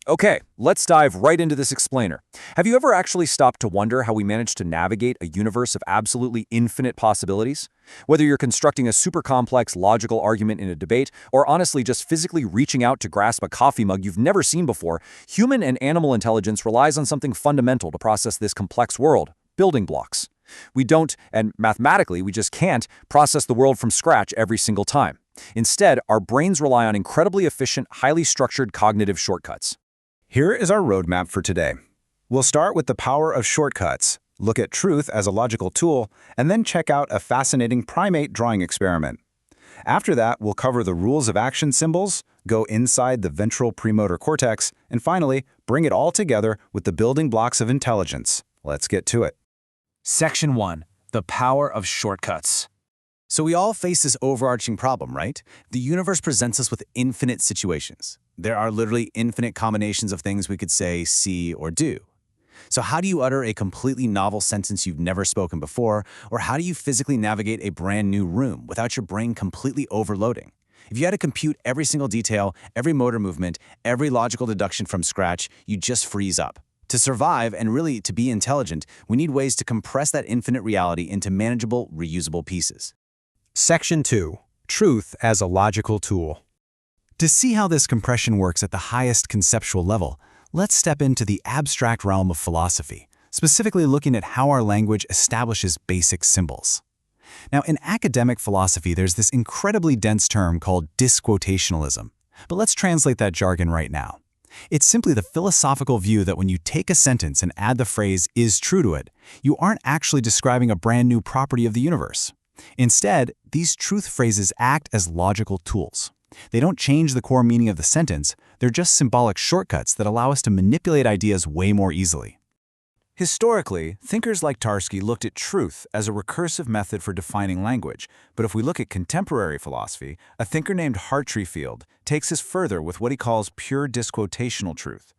Okay, let's dive right into this explainer. Have you ever actually stopped to wonder how we manage to navigate a universe of absolutely infinite possibilities? Whether you're constructing a super complex logical argument in a debate, or honestly just physically reaching out to grasp a coffee mug you've never seen before, human and animal intelligence relies on something fundamental to process this complex world: building blocks. We don't, and mathematically we just can't, process the world from scratch every single time. Instead, our brains rely on incredibly efficient, highly structured cognitive shortcuts. Here is our roadmap for today. We'll start with the power of shortcuts, look at truth as a logical tool, and then check out a fascinating primate drawing experiment. After that, we'll cover the rules of action symbols, go inside the ventral premotor cortex, and finally, bring it all together with the building blocks of intelligence. Let's get to it. Section 1. The power of shortcuts. So we all face this overarching problem, right? The universe presents us with infinite situations. There are literally infinite combinations of things we could say, see, or do. So how do you utter a completely novel sentence you've never spoken before, or how do you physically navigate a brand new room without your brain completely overloading? If you had to compute every single detail, every motor movement, every logical deduction from scratch, you just freeze up. To survive and really to be intelligent, we need ways to compress that infinite reality into manageable, reusable pieces. Section 2. Truth as a logical tool. To see how this compression works at the highest conceptual level, let's step into the abstract realm of philosophy, specifically looking at how our language establishes basic symbols. Now, in academic philosophy, there's this incredibly dense term called disquotationalism. But let's translate that jargon right now. It's simply the philosophical view that when you take a sentence and add the phrase "is true" to it, you aren't actually describing a brand new property of the universe. Instead, these truth phrases act as logical tools. They don't change the core meaning of the sentence, they're just symbolic shortcuts that allow us to manipulate ideas way more easily. Historically, thinkers like Tarski looked at truth as a recursive method for defining language, but if we look at contemporary philosophy, a thinker named Hartree-Field takes us further with what he calls pure disquotational truth.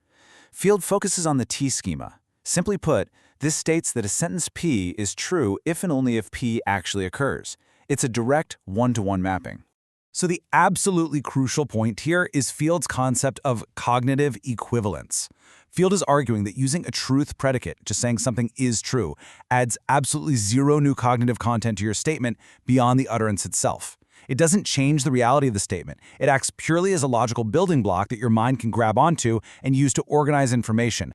Field focuses on the T schema. Simply put, this states that a sentence P is true if and only if P actually occurs. It's a direct one-to-one mapping. So the absolutely crucial point here is Field's concept of cognitive equivalence. Field is arguing that using a truth predicate, just saying something is true, adds absolutely zero new cognitive content to your statement beyond the utterance itself. It doesn't change the reality of the statement. It acts purely as a logical building block that your mind can grab onto and use to organize information.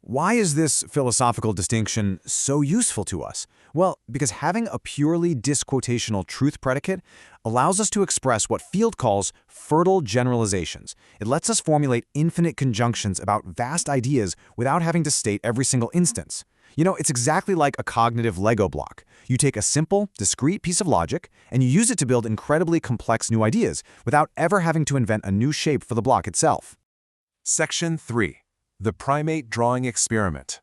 Why is this philosophical distinction so useful to us? Well, because having a purely disquotational truth predicate allows us to express what Field calls fertile generalizations. It lets us formulate infinite conjunctions about vast ideas without having to state every single instance. You know, it's exactly like a cognitive Lego block. You take a simple, discrete piece of logic, and you use it to build incredibly complex new ideas without ever having to invent a new shape for the block itself. Section 3. The primate drawing experiment.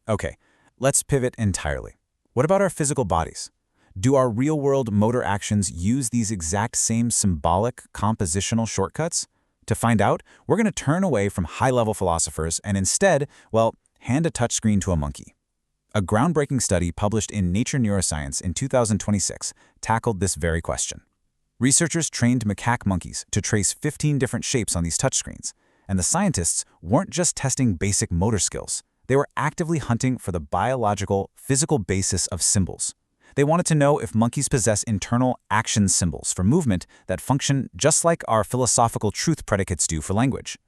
Okay, let's pivot entirely. What about our physical bodies? Do our real-world motor actions use these exact same symbolic, compositional shortcuts? To find out, we're going to turn away from high-level philosophers and instead, well, hand a touchscreen to a monkey. A groundbreaking study published in Nature Neuroscience in 2026 tackled this very question. Researchers trained macaque monkeys to trace 15 different shapes on these touchscreens. And the scientists weren't just testing basic motor skills. They were actively hunting for the biological, physical basis of symbols. They wanted to know if monkeys possess internal action symbols for movement that function just like our philosophical truth predicates do for language.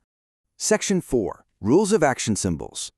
Section 4. Rules of action symbols.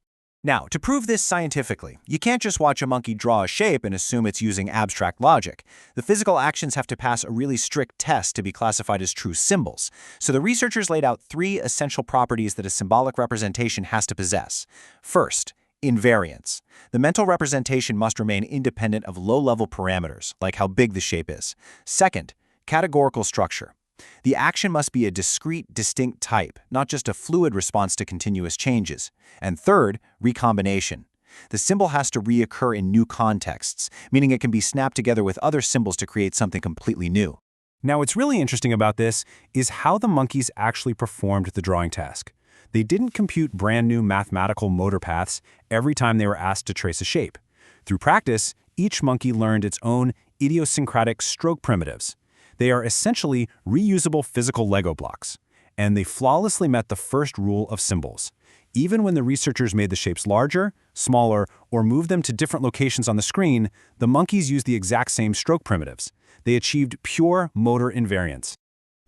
Now, to prove this scientifically, you can't just watch a monkey draw a shape and assume it's using abstract logic. The physical actions have to pass a really strict test to be classified as true symbols. So the researchers laid out 3 essential properties that a symbolic representation has to possess. First, invariance. The mental representation must remain independent of low-level parameters, like how big the shape is. Second, categorical structure. The action must be a discrete, distinct type, not just a fluid response to continuous changes. And third, recombination. The symbol has to reoccur in new contexts, meaning it can be snapped together with other symbols to create something completely new. Now, what's really interesting about this is how the monkeys actually performed the drawing task. They didn't compute brand new mathematical motor paths every time they were asked to trace a shape. Through practice, each monkey learned its own idiosyncratic stroke primitives. They are essentially reusable physical Lego blocks. and they flawlessly met the first rule of symbols. Even when the researchers made the shapes larger, smaller, or moved them to different locations on the screen, the monkeys used the exact same stroke primitives. They achieved pure motor invariance.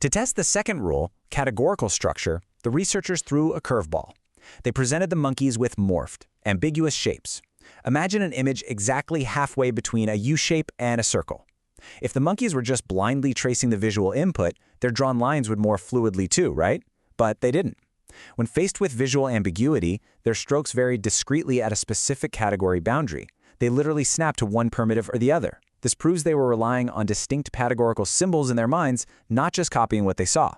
To test the second rule, categorical structure, the researchers threw a curveball. They presented the monkeys with morphed, ambiguous shapes. Imagine an image exactly halfway between a U-shape and a circle. If the monkeys were just blindly tracing the visual input, their drawn lines would morph fluidly too, right? But they didn't. When faced with visual ambiguity, their strokes varied discretely at a specific category boundary. They literally snapped to one primitive or the other. This proves they were relying on distinct categorical symbols in their minds, not just copying what they saw.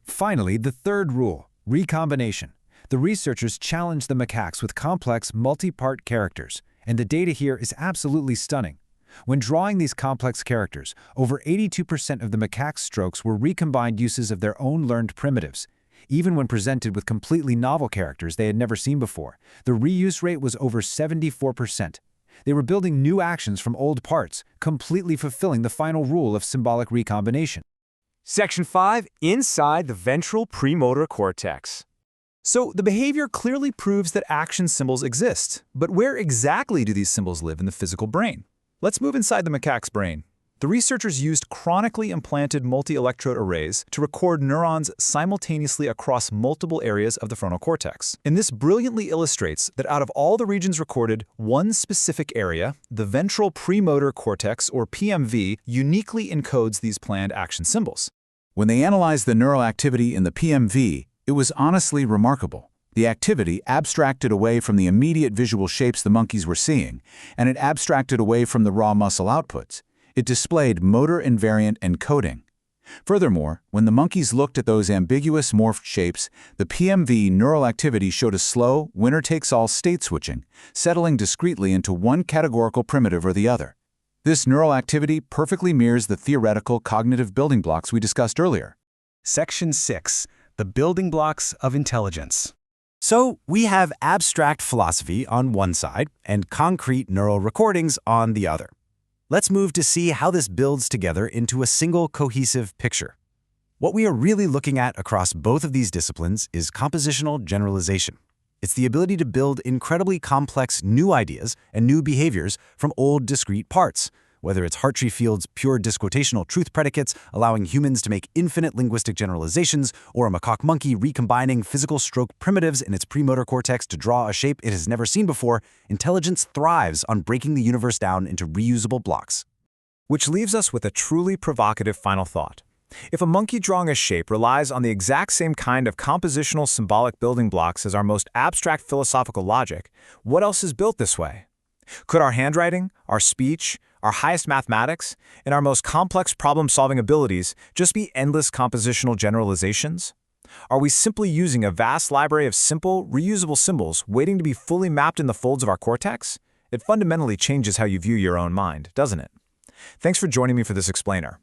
Finally, the third rule, recombination. The researchers challenged the macaques with complex, multi-part characters, and the data here is absolutely stunning. When drawing these complex characters, over 82% of the macaques' strokes were recombined uses of their own learned primitives. Even when presented with completely novel characters they had never seen before, the reuse rate was over 74%. They were building new actions from old parts, completely fulfilling the final rule of symbolic recombination. Section 5, inside the ventral premotor cortex. So the behavior clearly proves that action symbols exist, but where exactly do these symbols live in the physical brain? Let's move inside the macaque's brain. The researchers used chronically implanted multi-electrode arrays to record neurons simultaneously across multiple areas of the frontal cortex. And this brilliantly illustrates that out of all the regions recorded, one specific area, the ventral premotor cortex, or PMV, uniquely encodes these planned action symbols. When they analyzed the neural activity in the PMV, it was honestly remarkable. The activity abstracted away from the immediate visual shapes the monkeys were seeing, and it abstracted away from the raw muscle outputs. It displayed motor invariant encoding. Furthermore, when the monkeys looked at those ambiguous morphed shapes, the PMV neural activity showed a slow, winner-takes-all state switching, settling discretely into one categorical primitive or the other. This neural activity perfectly mirrors the theoretical cognitive building blocks we discussed earlier. Section 6, the building blocks of intelligence. So we have abstract philosophy on one side and concrete neural recordings on the other. Let's move to see how this builds together into a single cohesive picture. What we are really looking at across both of these disciplines is compositional generalization. It's the ability to build incredibly complex new ideas and new behaviors from old discrete parts, whether it's Hartree-Field's pure disquotational truth predicates allowing humans to make infinite linguistic generalizations, or a macaque monkey recombining physical stroke primitives in its premotor cortex to draw a shape it has never seen before. Intelligence thrives on breaking the universe down into reusable blocks. Which leaves us with a truly provocative final thought. If a monkey drawing a shape relies on the exact same kind of compositional symbolic building blocks as our most abstract philosophical logic, what else is built this way? Could our handwriting, our speech, our highest mathematics, and our most complex problem-solving abilities just be endless compositional generalizations? Are we simply using a vast library of simple, reusable symbols waiting to be fully mapped in the folds of our cortex? It fundamentally changes how you view your own mind, doesn't it? Thanks for joining me for this explainer.